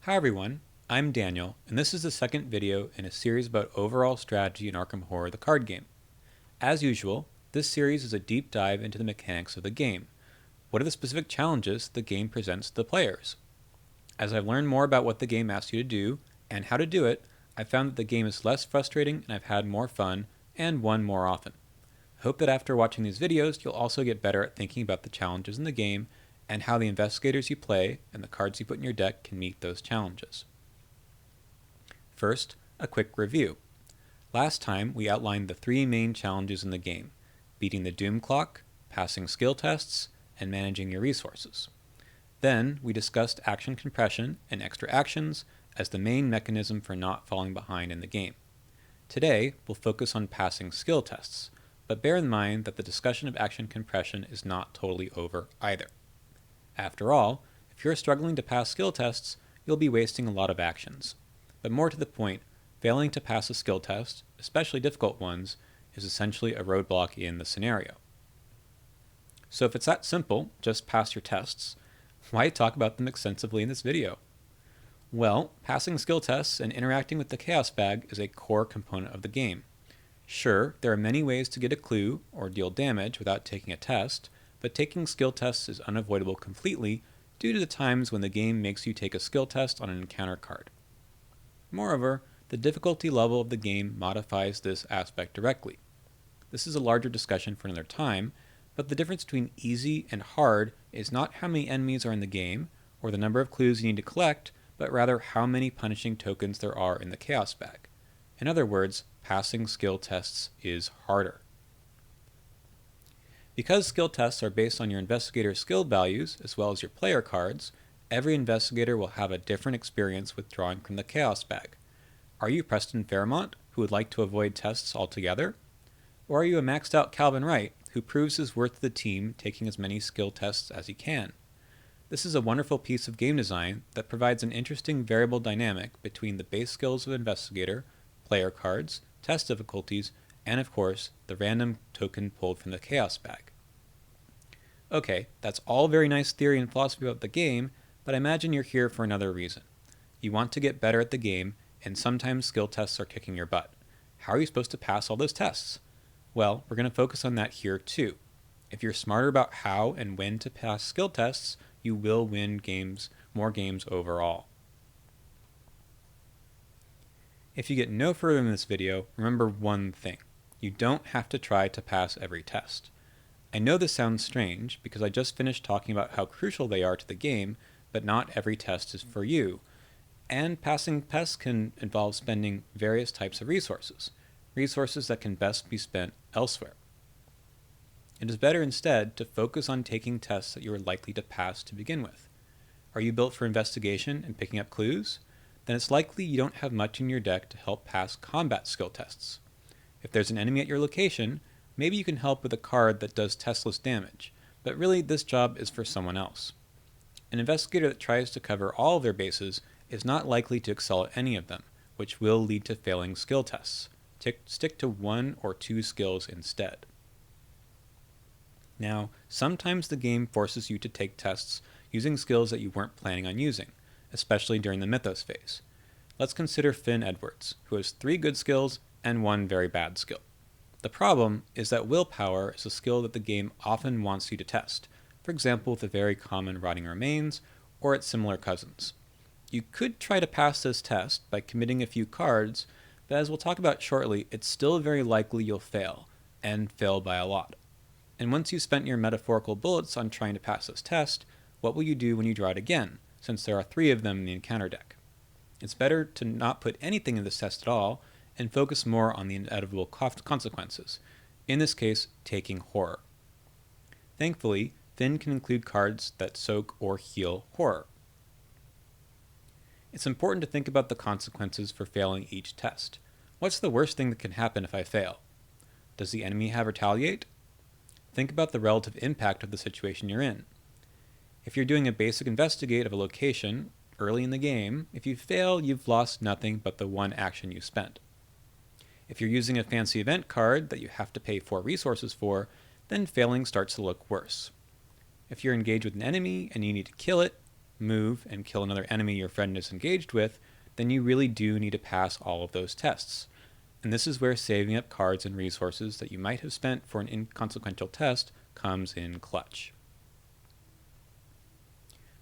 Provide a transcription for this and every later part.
Hi everyone, I'm Daniel, and this is the second video in a series about overall strategy in Arkham Horror the card game. As usual, this series is a deep dive into the mechanics of the game. What are the specific challenges the game presents to the players? As I've learned more about what the game asks you to do, and how to do it, I've found that the game is less frustrating and I've had more fun, and won more often. I hope that after watching these videos, you'll also get better at thinking about the challenges in the game and how the investigators you play and the cards you put in your deck can meet those challenges. First, a quick review. Last time, we outlined the three main challenges in the game: beating the Doom Clock, passing skill tests, and managing your resources. Then, we discussed action compression and extra actions as the main mechanism for not falling behind in the game. Today, we'll focus on passing skill tests, but bear in mind that the discussion of action compression is not totally over either. After all, if you're struggling to pass skill tests, you'll be wasting a lot of actions. But more to the point, failing to pass a skill test, especially difficult ones, is essentially a roadblock in the scenario. So if it's that simple, just pass your tests, why talk about them extensively in this video? Well, passing skill tests and interacting with the Chaos Bag is a core component of the game. Sure, there are many ways to get a clue or deal damage without taking a test, but taking skill tests is unavoidable completely due to the times when the game makes you take a skill test on an encounter card. Moreover, the difficulty level of the game modifies this aspect directly. This is a larger discussion for another time, but the difference between easy and hard is not how many enemies are in the game or the number of clues you need to collect, but rather how many punishing tokens there are in the Chaos Bag. In other words, passing skill tests is harder. Because skill tests are based on your investigator's skill values as well as your player cards, every investigator will have a different experience with drawing from the Chaos Bag. Are you Preston Fairmont, who would like to avoid tests altogether? Or are you a maxed out Calvin Wright, who proves his worth to the team taking as many skill tests as he can? This is a wonderful piece of game design that provides an interesting variable dynamic between the base skills of investigator, player cards, test difficulties, and of course, the random token pulled from the Chaos Bag. Okay, that's all very nice theory and philosophy about the game, but I imagine you're here for another reason. You want to get better at the game, and sometimes skill tests are kicking your butt. How are you supposed to pass all those tests? Well, we're going to focus on that here too. If you're smarter about how and when to pass skill tests, you will win more games overall. If you get no further in this video, remember one thing. You don't have to try to pass every test. I know this sounds strange because I just finished talking about how crucial they are to the game, but not every test is for you. And passing tests can involve spending various types of resources that can best be spent elsewhere. It is better instead to focus on taking tests that you are likely to pass to begin with. Are you built for investigation and picking up clues? Then it's likely you don't have much in your deck to help pass combat skill tests. If there's an enemy at your location, maybe you can help with a card that does testless damage, but really this job is for someone else. An investigator that tries to cover all of their bases is not likely to excel at any of them, which will lead to failing skill tests. Stick to one or two skills instead. Now, sometimes the game forces you to take tests using skills that you weren't planning on using, especially during the Mythos phase. Let's consider Finn Edwards, who has 3 good skills and 1 very bad skill. The problem is that willpower is a skill that the game often wants you to test, for example with the very common Rotting Remains or its similar cousins. You could try to pass this test by committing a few cards, but as we'll talk about shortly, it's still very likely you'll fail, and fail by a lot. And once you've spent your metaphorical bullets on trying to pass this test, what will you do when you draw it again, since there are 3 of them in the encounter deck? It's better to not put anything in this test at all, and focus more on the inevitable consequences, in this case, taking horror. Thankfully, Finn can include cards that soak or heal horror. It's important to think about the consequences for failing each test. What's the worst thing that can happen if I fail? Does the enemy have retaliate? Think about the relative impact of the situation you're in. If you're doing a basic investigate of a location early in the game, if you fail, you've lost nothing but the 1 action you spent. If you're using a fancy event card that you have to pay 4 resources for, then failing starts to look worse. If you're engaged with an enemy and you need to kill it, move, and kill another enemy your friend is engaged with, then you really do need to pass all of those tests. And this is where saving up cards and resources that you might have spent for an inconsequential test comes in clutch.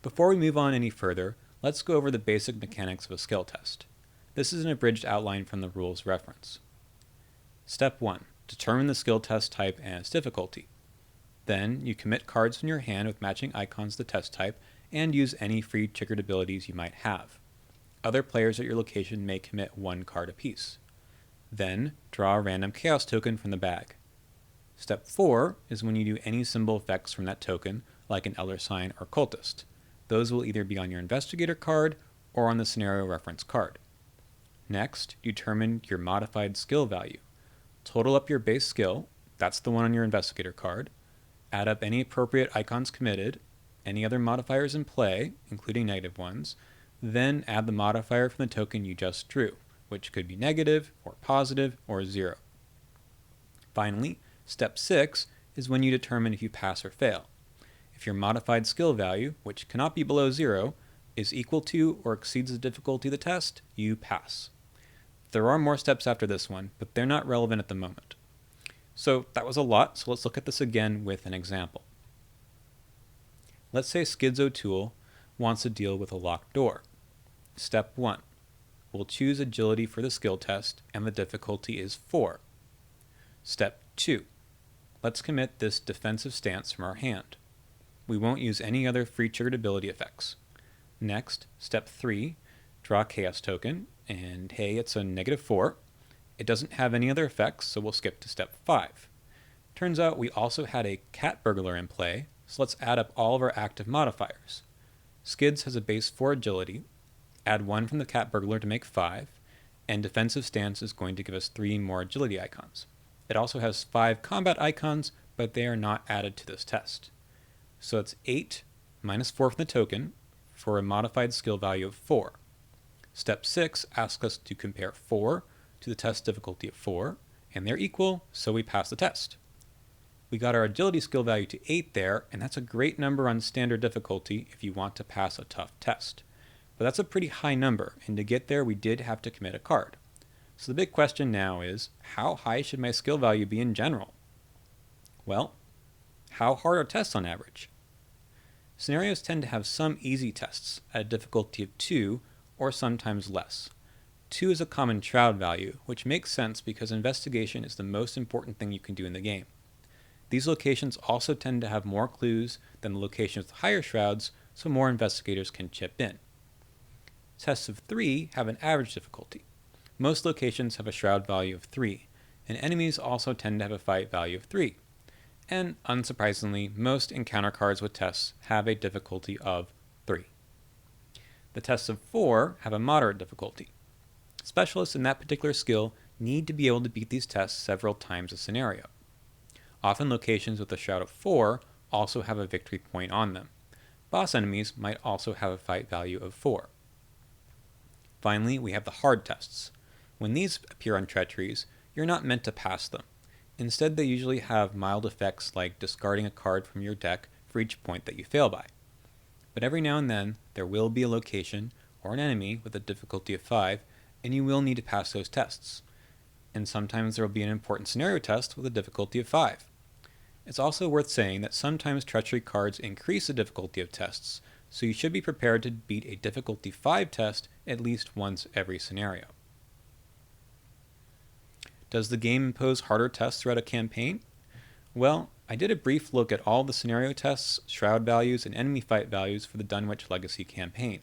Before we move on any further, let's go over the basic mechanics of a skill test. This is an abridged outline from the rules reference. Step 1. Determine the skill test type and its difficulty. Then, you commit cards in your hand with matching icons to the test type and use any free triggered abilities you might have. Other players at your location may commit 1 card apiece. Then, draw a random chaos token from the bag. Step 4 is when you do any symbol effects from that token, like an Elder Sign or Cultist. Those will either be on your Investigator card or on the scenario reference card. Next, determine your modified skill value. Total up your base skill, that's the one on your Investigator card, add up any appropriate icons committed, any other modifiers in play, including negative ones, then add the modifier from the token you just drew, which could be negative, or positive, or 0. Finally, step 6 is when you determine if you pass or fail. If your modified skill value, which cannot be below 0, is equal to or exceeds the difficulty of the test, you pass. There are more steps after this one, but they're not relevant at the moment. So that was a lot, so let's look at this again with an example. Let's say Skids O'Toole wants to deal with a locked door. Step 1. We'll choose agility for the skill test, and the difficulty is 4. Step 2. Let's commit this defensive stance from our hand. We won't use any other free triggered ability effects. Next, step 3, draw a chaos token, and hey, it's a -4. It doesn't have any other effects, so we'll skip to step 5. Turns out we also had a cat burglar in play, so let's add up all of our active modifiers. Skids has a base 4 agility, add 1 from the cat burglar to make 5, and defensive stance is going to give us 3 more agility icons. It also has 5 combat icons, but they are not added to this test. So it's 8 minus 4 from the token for a modified skill value of 4. Step 6 asks us to compare 4 to the test difficulty of 4, and they're equal, so we pass the test. We got our agility skill value to 8 there, and that's a great number on standard difficulty if you want to pass a tough test. But that's a pretty high number, and to get there we did have to commit a card. So the big question now is, how high should my skill value be in general? Well, how hard are tests on average? Scenarios tend to have some easy tests at a difficulty of 2 or sometimes less. 2 is a common shroud value, which makes sense because investigation is the most important thing you can do in the game. These locations also tend to have more clues than the locations with higher shrouds, so more investigators can chip in. Tests of 3 have an average difficulty. Most locations have a shroud value of 3, and enemies also tend to have a fight value of 3. And unsurprisingly, most encounter cards with tests have a difficulty of 3. The tests of 4 have a moderate difficulty. Specialists in that particular skill need to be able to beat these tests several times a scenario. Often locations with a shroud of 4 also have a victory point on them. Boss enemies might also have a fight value of 4. Finally, we have the hard tests. When these appear on treacheries, you're not meant to pass them. Instead, they usually have mild effects like discarding a card from your deck for each point that you fail by. But every now and then, there will be a location or an enemy with a difficulty of 5, and you will need to pass those tests. And sometimes there will be an important scenario test with a difficulty of 5. It's also worth saying that sometimes treachery cards increase the difficulty of tests, so you should be prepared to beat a difficulty 5 test at least once every scenario. Does the game impose harder tests throughout a campaign? Well, I did a brief look at all the scenario tests, shroud values, and enemy fight values for the Dunwich Legacy campaign.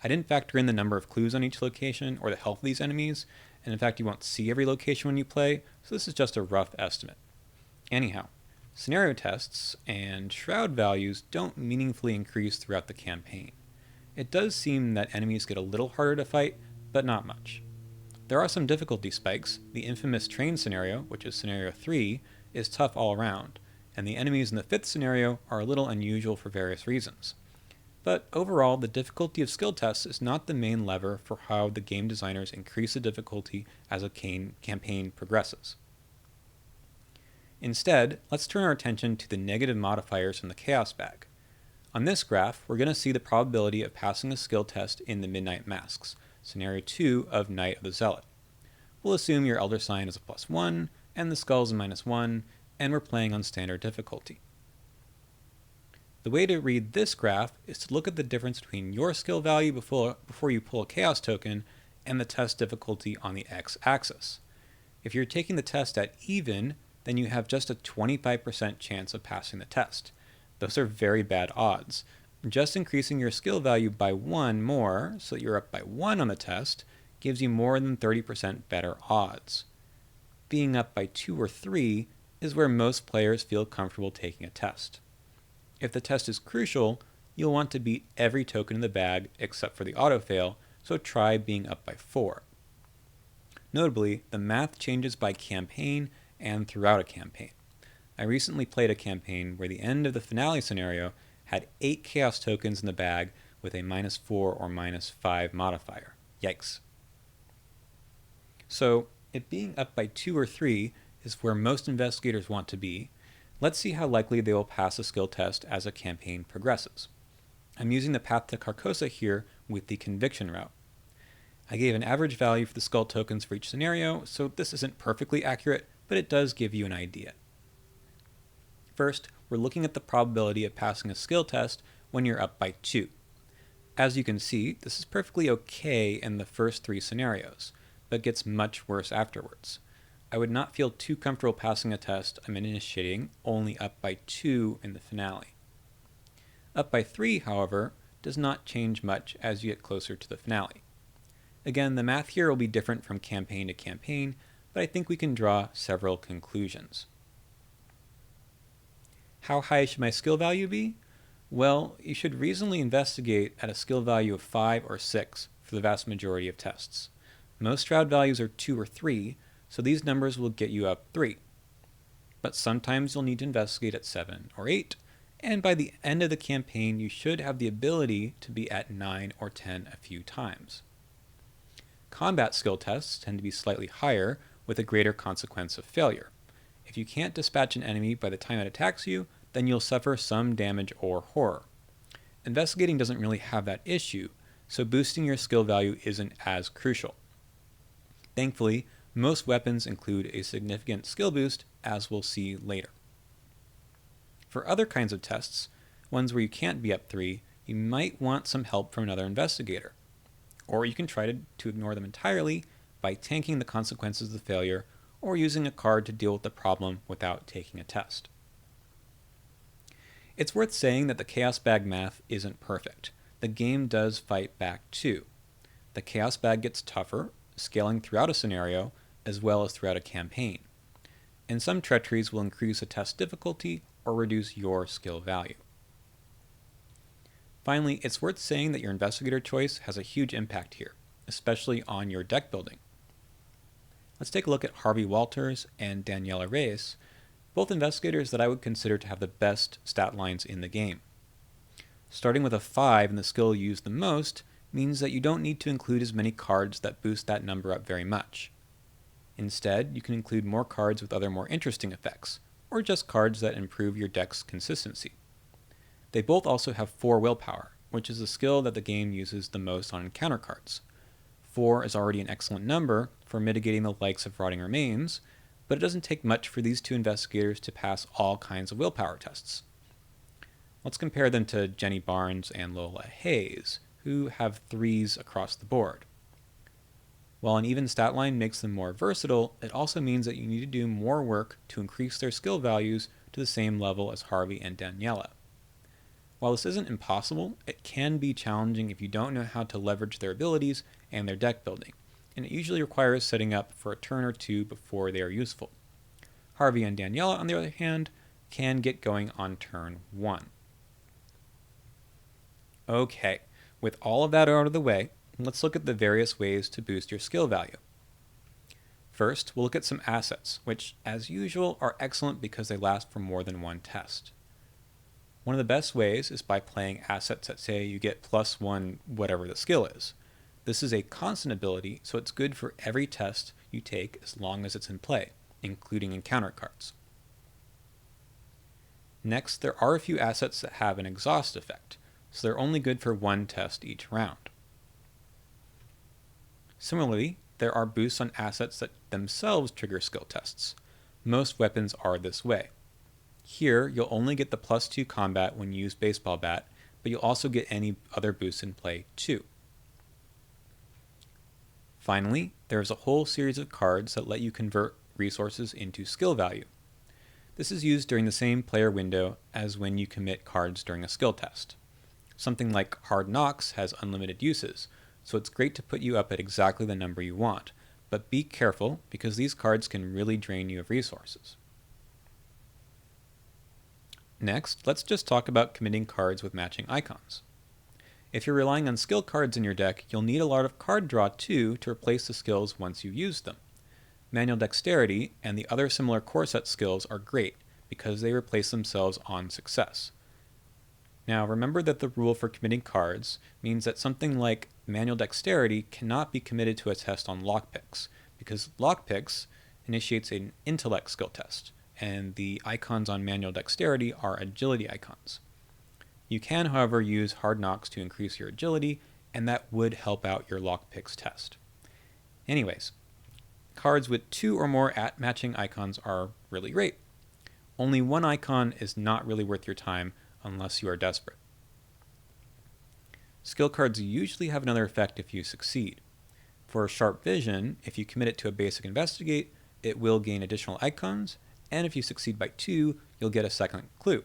I didn't factor in the number of clues on each location or the health of these enemies, and in fact you won't see every location when you play, so this is just a rough estimate. Anyhow, scenario tests and shroud values don't meaningfully increase throughout the campaign. It does seem that enemies get a little harder to fight, but not much. There are some difficulty spikes. The infamous train scenario, which is scenario 3, is tough all around, and the enemies in the 5th scenario are a little unusual for various reasons. But overall, the difficulty of skill tests is not the main lever for how the game designers increase the difficulty as a campaign progresses. Instead, let's turn our attention to the negative modifiers from the Chaos Bag. On this graph, we're going to see the probability of passing a skill test in the Midnight Masks, scenario 2 of Night of the Zealot. We'll assume your Elder Sign is a +1, and the Skull is a -1, and we're playing on standard difficulty. The way to read this graph is to look at the difference between your skill value before you pull a Chaos token and the test difficulty on the x-axis. If you're taking the test at even, then you have just a 25% chance of passing the test. Those are very bad odds. Just increasing your skill value by 1 more, so that you're up by 1 on the test, gives you more than 30% better odds. Being up by 2 or 3 is where most players feel comfortable taking a test. If the test is crucial, you'll want to beat every token in the bag except for the auto-fail, so try being up by 4. Notably, the math changes by campaign and throughout a campaign. I recently played a campaign where the end of the finale scenario had 8 Chaos tokens in the bag with a -4 or -5 modifier. Yikes. So, if being up by 2 or 3 is where most investigators want to be, let's see how likely they will pass a skill test as a campaign progresses. I'm using the path to Carcosa here with the conviction route. I gave an average value for the skull tokens for each scenario, so this isn't perfectly accurate, but it does give you an idea. First, we're looking at the probability of passing a skill test when you're up by 2. As you can see, this is perfectly okay in the first 3 scenarios, but gets much worse afterwards. I would not feel too comfortable passing a test I'm initiating only up by 2 in the finale. Up by 3, however, does not change much as you get closer to the finale. Again, the math here will be different from campaign to campaign, but I think we can draw several conclusions. How high should my skill value be? Well, you should reasonably investigate at a skill value of 5 or 6 for the vast majority of tests. Most Shroud values are 2 or 3, so these numbers will get you up 3. But sometimes you'll need to investigate at 7 or 8, and by the end of the campaign you should have the ability to be at 9 or 10 a few times. Combat skill tests tend to be slightly higher with a greater consequence of failure. If you can't dispatch an enemy by the time it attacks you, then you'll suffer some damage or horror. Investigating doesn't really have that issue, so boosting your skill value isn't as crucial. Thankfully, most weapons include a significant skill boost, as we'll see later. For other kinds of tests, ones where you can't be up 3, you might want some help from another investigator. Or you can try to ignore them entirely by tanking the consequences of the failure or using a card to deal with the problem without taking a test. It's worth saying that the Chaos Bag math isn't perfect. The game does fight back too. The Chaos Bag gets tougher, scaling throughout a scenario as well as throughout a campaign. And some treacheries will increase a test difficulty or reduce your skill value. Finally, it's worth saying that your investigator choice has a huge impact here, especially on your deck building. Let's take a look at Harvey Walters and Daniela Reyes, both investigators that I would consider to have the best stat lines in the game. Starting with a 5 in the skill used the most means that you don't need to include as many cards that boost that number up very much. Instead, you can include more cards with other more interesting effects, or just cards that improve your deck's consistency. They both also have 4 willpower, which is a skill that the game uses the most on encounter cards. 4 is already an excellent number for mitigating the likes of Rotting Remains, but it doesn't take much for these two investigators to pass all kinds of willpower tests. Let's compare them to Jenny Barnes and Lola Hayes, who have 3s across the board. While an even stat line makes them more versatile, it also means that you need to do more work to increase their skill values to the same level as Harvey and Daniela. While this isn't impossible, it can be challenging if you don't know how to leverage their abilities and their deck building, and it usually requires setting up for a turn or 2 before they are useful. Harvey and Daniela, on the other hand, can get going on turn 1. Okay, with all of that out of the way, let's look at the various ways to boost your skill value. First, we'll look at some assets, which, as usual, are excellent because they last for more than one test. One of the best ways is by playing assets that say you get +1 whatever the skill is. This is a constant ability, so it's good for every test you take as long as it's in play, including encounter cards. Next, there are a few assets that have an exhaust effect, so they're only good for one test each round. Similarly, there are boosts on assets that themselves trigger skill tests. Most weapons are this way. Here, you'll only get the +2 combat when you use baseball bat, but you'll also get any other boosts in play too. Finally, there's a whole series of cards that let you convert resources into skill value. This is used during the same player window as when you commit cards during a skill test. Something like Hard Knocks has unlimited uses, so it's great to put you up at exactly the number you want, but be careful because these cards can really drain you of resources. Next, let's just talk about committing cards with matching icons. If you're relying on skill cards in your deck, you'll need a lot of card draw too to replace the skills once you've used them. Manual Dexterity and the other similar core set skills are great because they replace themselves on success. Now remember that the rule for committing cards means that something like Manual Dexterity cannot be committed to a test on lockpicks, because lockpicks initiates an intellect skill test, and the icons on Manual Dexterity are agility icons. You can, however, use Hard Knocks to increase your agility, and that would help out your lockpicks test. Anyways, cards with 2 or more matching icons are really great. Only one icon is not really worth your time unless you are desperate. Skill cards usually have another effect if you succeed. For Sharp Vision, if you commit it to a basic Investigate, it will gain additional icons, and if you succeed by 2, you'll get a second clue.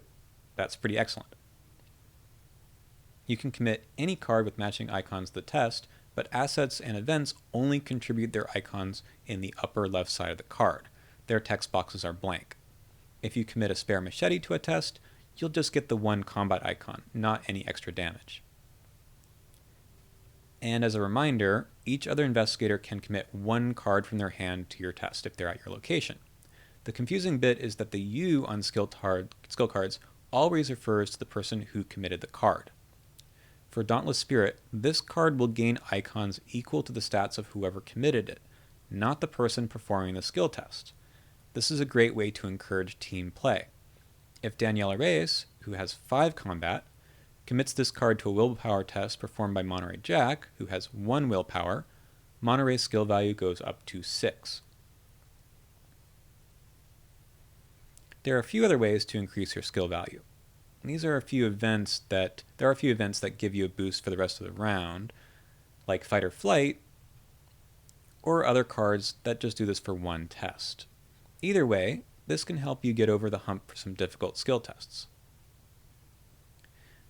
That's pretty excellent. You can commit any card with matching icons to the test, but assets and events only contribute their icons in the upper left side of the card. Their text boxes are blank. If you commit a spare machete to a test, you'll just get the one combat icon, not any extra damage. And as a reminder, each other investigator can commit one card from their hand to your test if they're at your location. The confusing bit is that the U on skill cards always refers to the person who committed the card. For Dauntless Spirit, this card will gain icons equal to the stats of whoever committed it, not the person performing the skill test. This is a great way to encourage team play. If Daniela Reyes, who has 5 combat, commits this card to a willpower test performed by Monterey Jack, who has 1 willpower, Monterey's skill value goes up to 6. There are a few other ways to increase your skill value. These are a few events that give you a boost for the rest of the round, like Fight or Flight, or other cards that just do this for one test. Either way, this can help you get over the hump for some difficult skill tests.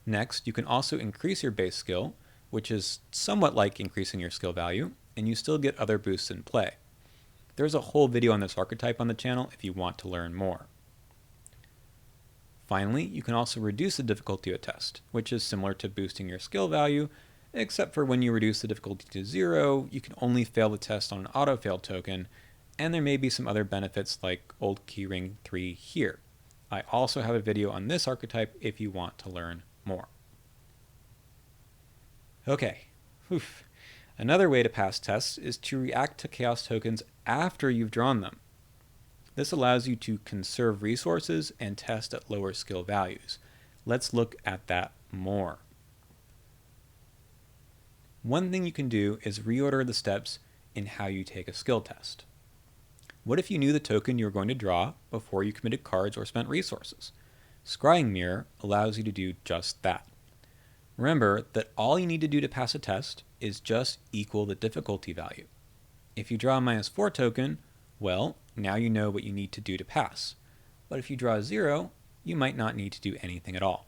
Next, you can also increase your base skill, which is somewhat like increasing your skill value, and you still get other boosts in play. There's a whole video on this archetype on the channel if you want to learn more. Finally, you can also reduce the difficulty of a test, which is similar to boosting your skill value, except for when you reduce the difficulty to 0, you can only fail the test on an auto-fail token, and there may be some other benefits like Old Keyring 3 here. I also have a video on this archetype if you want to learn more. Okay, Another way to pass tests is to react to chaos tokens after you've drawn them. This allows you to conserve resources and test at lower skill values. Let's look at that more. One thing you can do is reorder the steps in how you take a skill test. What if you knew the token you were going to draw before you committed cards or spent resources? Scrying Mirror allows you to do just that. Remember that all you need to do to pass a test is just equal the difficulty value. If you draw a -4 token, well, now you know what you need to do to pass. But if you draw a 0, you might not need to do anything at all.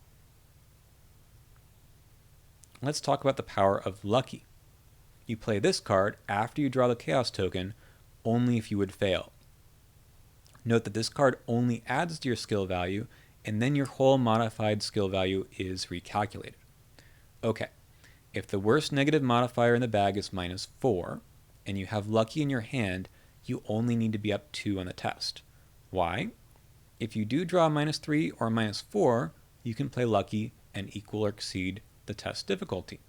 Let's talk about the power of Lucky. You play this card after you draw the chaos token, only if you would fail. Note that this card only adds to your skill value, and then your whole modified skill value is recalculated. Okay, if the worst negative modifier in the bag is -4, and you have Lucky in your hand, you only need to be up 2 on the test. Why? If you do draw a -3 or a -4, you can play Lucky and equal or exceed the test difficulty.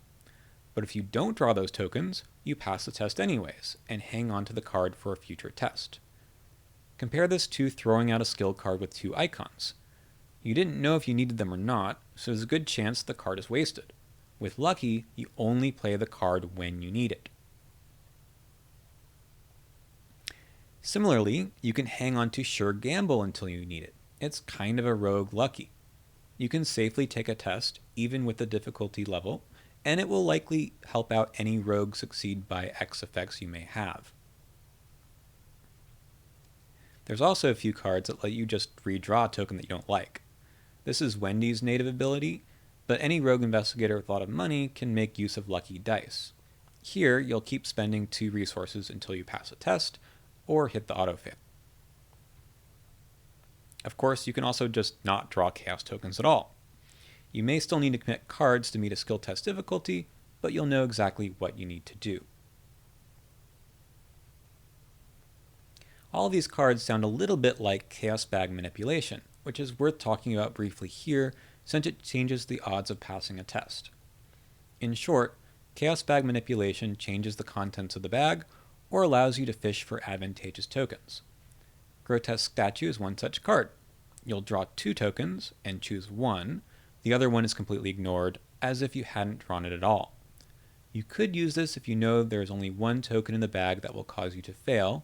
But if you don't draw those tokens, you pass the test anyways, and hang on to the card for a future test. Compare this to throwing out a skill card with 2 icons. You didn't know if you needed them or not, so there's a good chance the card is wasted. With lucky, you only play the card when you need it. Similarly, you can hang on to Sure Gamble until you need it. It's kind of a rogue lucky. You can safely take a test, even with the difficulty level, and it will likely help out any rogue succeed by X effects you may have. There's also a few cards that let you just redraw a token that you don't like. This is Wendy's native ability, but any rogue investigator with a lot of money can make use of lucky dice. Here, you'll keep spending 2 resources until you pass a test, or hit the autofail. Of course, you can also just not draw chaos tokens at all. You may still need to commit cards to meet a skill test difficulty, but you'll know exactly what you need to do. All of these cards sound a little bit like Chaos Bag Manipulation, which is worth talking about briefly here since it changes the odds of passing a test. In short, Chaos Bag Manipulation changes the contents of the bag or allows you to fish for advantageous tokens. Grotesque Statue is one such card. You'll draw 2 tokens and choose one. The other one is completely ignored, as if you hadn't drawn it at all. You could use this if you know there is only 1 token in the bag that will cause you to fail,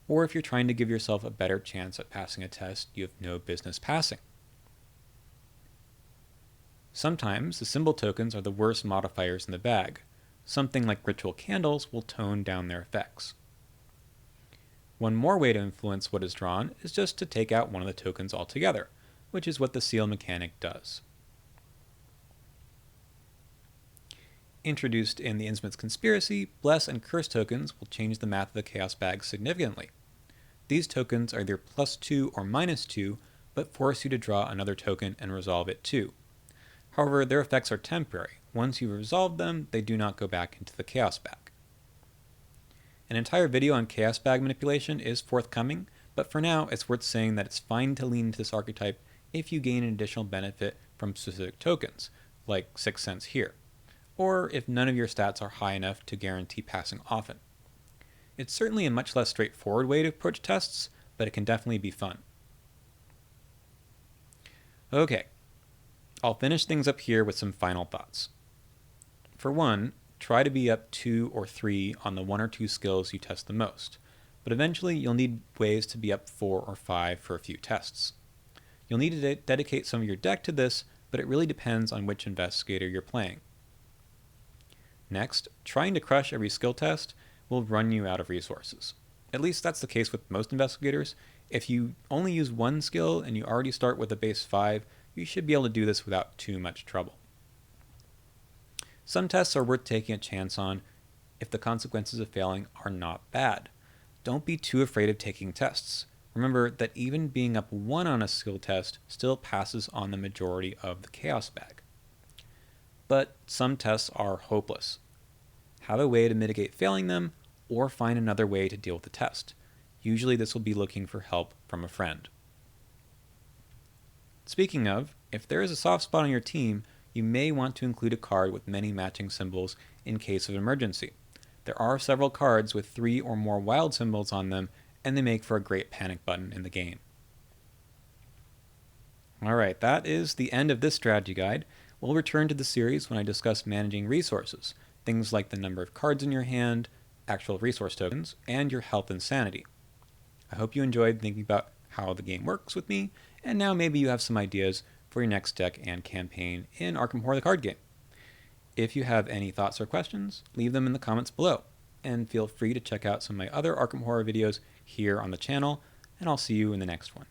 or if you're trying to give yourself a better chance at passing a test you have no business passing. Sometimes the symbol tokens are the worst modifiers in the bag. Something like Ritual Candles will tone down their effects. One more way to influence what is drawn is just to take out one of the tokens altogether, which is what the seal mechanic does. Introduced in the Innsmouth's Conspiracy, Bless and Curse tokens will change the math of the Chaos Bag significantly. These tokens are either +2 or -2, but force you to draw another token and resolve it too. However, their effects are temporary. Once you've resolved them, they do not go back into the Chaos Bag. An entire video on Chaos Bag Manipulation is forthcoming, but for now it's worth saying that it's fine to lean into this archetype if you gain an additional benefit from specific tokens, like 6 cents here, or if none of your stats are high enough to guarantee passing often. It's certainly a much less straightforward way to approach tests, but it can definitely be fun. Okay, I'll finish things up here with some final thoughts. For one, try to be up 2 or 3 on the 1 or 2 skills you test the most, but eventually you'll need ways to be up 4 or 5 for a few tests. You'll need to dedicate some of your deck to this, but it really depends on which investigator you're playing. Next, trying to crush every skill test will run you out of resources. At least that's the case with most investigators. If you only use 1 skill and you already start with a base 5, you should be able to do this without too much trouble. Some tests are worth taking a chance on if the consequences of failing are not bad. Don't be too afraid of taking tests. Remember that even being up 1 on a skill test still passes on the majority of the Chaos Bag. But some tests are hopeless. Have a way to mitigate failing them, or find another way to deal with the test. Usually this will be looking for help from a friend. Speaking of, if there is a soft spot on your team, you may want to include a card with many matching symbols in case of emergency. There are several cards with 3 or more wild symbols on them, and they make for a great panic button in the game. Alright, that is the end of this strategy guide. We'll return to the series when I discuss managing resources, things like the number of cards in your hand, actual resource tokens, and your health and sanity. I hope you enjoyed thinking about how the game works with me, and now maybe you have some ideas for your next deck and campaign in Arkham Horror the card game. If you have any thoughts or questions, leave them in the comments below, and feel free to check out some of my other Arkham Horror videos here on the channel, and I'll see you in the next one.